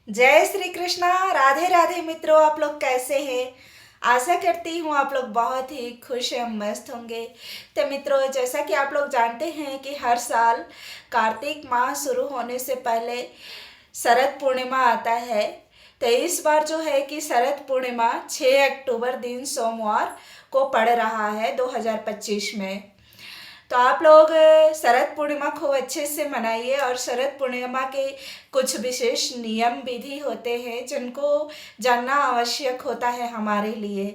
जय श्री कृष्णा। राधे राधे मित्रों, आप लोग कैसे हैं? आशा करती हूँ आप लोग बहुत ही खुश एवं मस्त होंगे। तो मित्रों, जैसा कि आप लोग जानते हैं कि हर साल कार्तिक माह शुरू होने से पहले शरद पूर्णिमा आता है। तो इस बार जो है कि शरद पूर्णिमा 6 अक्टूबर दिन सोमवार को पड़ रहा है 2025 में। तो आप लोग शरद पूर्णिमा खूब अच्छे से मनाइए। और शरद पूर्णिमा के कुछ विशेष नियम विधि होते हैं जिनको जानना आवश्यक होता है हमारे लिए।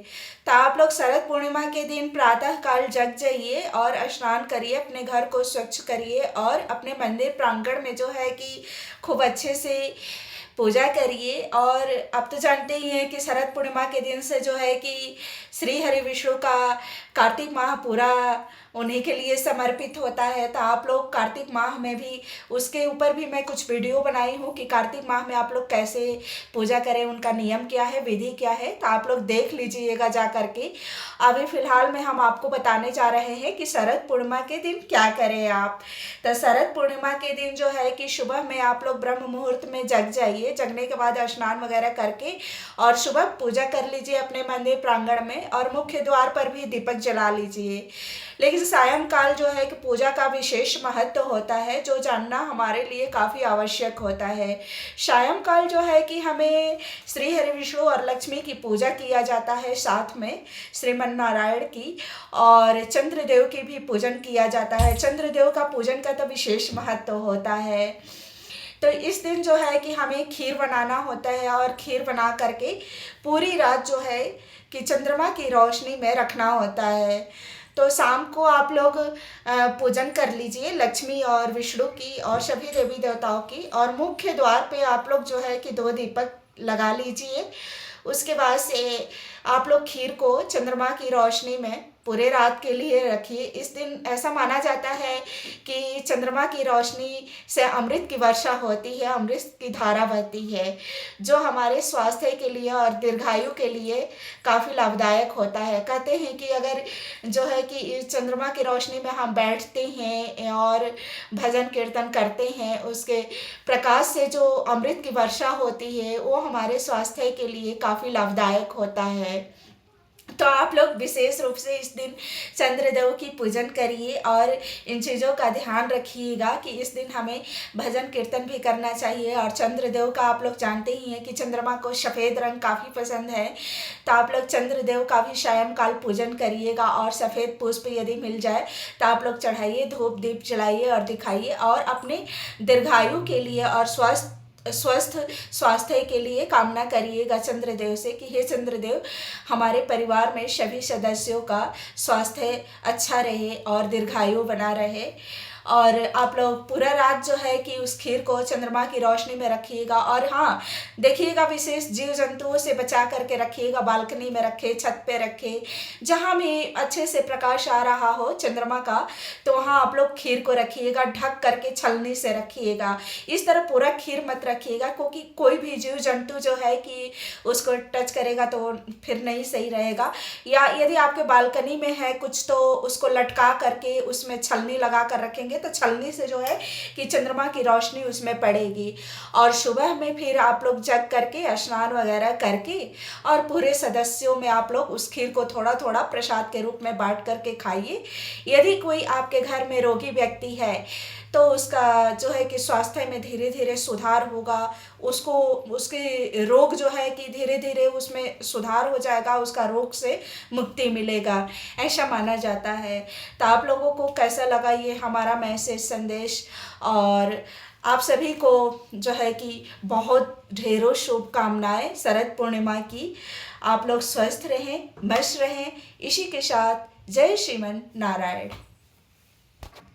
तो आप लोग शरद पूर्णिमा के दिन प्रातः काल जग जाइए और स्नान करिए, अपने घर को स्वच्छ करिए और अपने मंदिर प्रांगण में जो है कि खूब अच्छे से पूजा करिए। और आप तो जानते ही हैं कि शरद पूर्णिमा के दिन से जो है कि श्री हरि विष्णु का कार्तिक माह पूरा उन्हीं के लिए समर्पित होता है। तो आप लोग कार्तिक माह में भी उसके ऊपर भी मैं कुछ वीडियो बनाई हूँ कि कार्तिक माह में आप लोग कैसे पूजा करें, उनका नियम क्या है, विधि क्या है। तो आप लोग देख लीजिएगा जा करके। अभी फिलहाल में हम आपको बताने जा रहे हैं कि शरद पूर्णिमा के दिन क्या करें आप। तो शरद पूर्णिमा के दिन जो है कि सुबह में आप लोग ब्रह्म मुहूर्त में जग जाइए। जगने के बाद स्नान वगैरह करके और सुबह पूजा कर लीजिए अपने मंदिर प्रांगण में, और मुख्य द्वार पर भी दीपक जला लीजिए। लेकिन सायंकाल जो है कि पूजा का विशेष महत्व होता है जो जानना हमारे लिए काफ़ी आवश्यक होता है। सायंकाल जो है कि हमें श्री हरि विष्णु और लक्ष्मी की पूजा किया जाता है, साथ में श्रीमन नारायण की और चंद्रदेव की भी पूजन किया जाता है। चंद्रदेव का पूजन का तो विशेष महत्व होता है। तो इस दिन जो है कि हमें खीर बनाना होता है और खीर बना करके पूरी रात जो है कि चंद्रमा की रोशनी में रखना होता है। तो शाम को आप लोग पूजन कर लीजिए लक्ष्मी और विष्णु की और सभी देवी देवताओं की, और मुख्य द्वार पे आप लोग जो है कि 2 दीपक लगा लीजिए। उसके बाद से आप लोग खीर को चंद्रमा की रोशनी में पूरे रात के लिए रखिए। इस दिन ऐसा माना जाता है कि चंद्रमा की रोशनी से अमृत की वर्षा होती है, अमृत की धारा बहती है, जो हमारे स्वास्थ्य के लिए और दीर्घायु के लिए काफ़ी लाभदायक होता है। कहते हैं कि अगर जो है कि इस चंद्रमा की रोशनी में हम बैठते हैं और भजन कीर्तन करते हैं, उसके प्रकाश से जो अमृत की वर्षा होती है वो हमारे स्वास्थ्य के लिए काफ़ी लाभदायक होता है। तो आप लोग विशेष रूप से इस दिन चंद्रदेव की पूजन करिए और इन चीज़ों का ध्यान रखिएगा कि इस दिन हमें भजन कीर्तन भी करना चाहिए। और चंद्रदेव का आप लोग जानते ही हैं कि चंद्रमा को सफ़ेद रंग काफ़ी पसंद है। तो आप लोग चंद्रदेव का भी सायंकाल पूजन करिएगा और सफ़ेद पुष्प यदि मिल जाए तो आप लोग चढ़ाइए, धूप दीप जलाइए और दिखाइए, और अपने दीर्घायु के लिए और स्वस्थ स्वास्थ्य के लिए कामना करिएगा चंद्रदेव से कि हे चंद्रदेव, हमारे परिवार में सभी सदस्यों का स्वास्थ्य अच्छा रहे और दीर्घायु बना रहे। और आप लोग पूरा रात जो है कि उस खीर को चंद्रमा की रोशनी में रखिएगा। और हाँ, देखिएगा विशेष जीव जंतुओं से बचा करके रखिएगा, बालकनी में रखे, छत पे रखे, जहाँ भी अच्छे से प्रकाश आ रहा हो चंद्रमा का, तो वहाँ आप लोग खीर को रखिएगा, ढक करके छलनी से रखिएगा। इस तरह पूरा खीर मत रखिएगा, क्योंकि कोई भी जीव जंतु जो है कि उसको टच करेगा तो फिर नहीं सही रहेगा। या यदि आपके बालकनी में है कुछ तो उसको लटका करके उसमें छलनी लगा कर रखेंगे तो छलनी से जो है कि चंद्रमा की रोशनी उसमें पड़ेगी। और सुबह में फिर आप लोग जग करके स्नान वगैरह करके और पूरे सदस्यों में आप लोग उस खीर को थोड़ा थोड़ा प्रसाद के रूप में बांट करके खाइए। यदि कोई आपके घर में रोगी व्यक्ति है तो उसका जो है कि स्वास्थ्य में धीरे धीरे सुधार होगा, उसको उसके रोग जो है कि धीरे धीरे उसमें सुधार हो जाएगा, उसका रोग से मुक्ति मिलेगा, ऐसा माना जाता है। तो आप लोगों को कैसा लगा ये हमारा मैसेज संदेश? और आप सभी को जो है कि बहुत ढेरों शुभकामनाएं शरद पूर्णिमा की। आप लोग स्वस्थ रहें, मस्त रहें। इसी के साथ जय श्रीमन नारायण।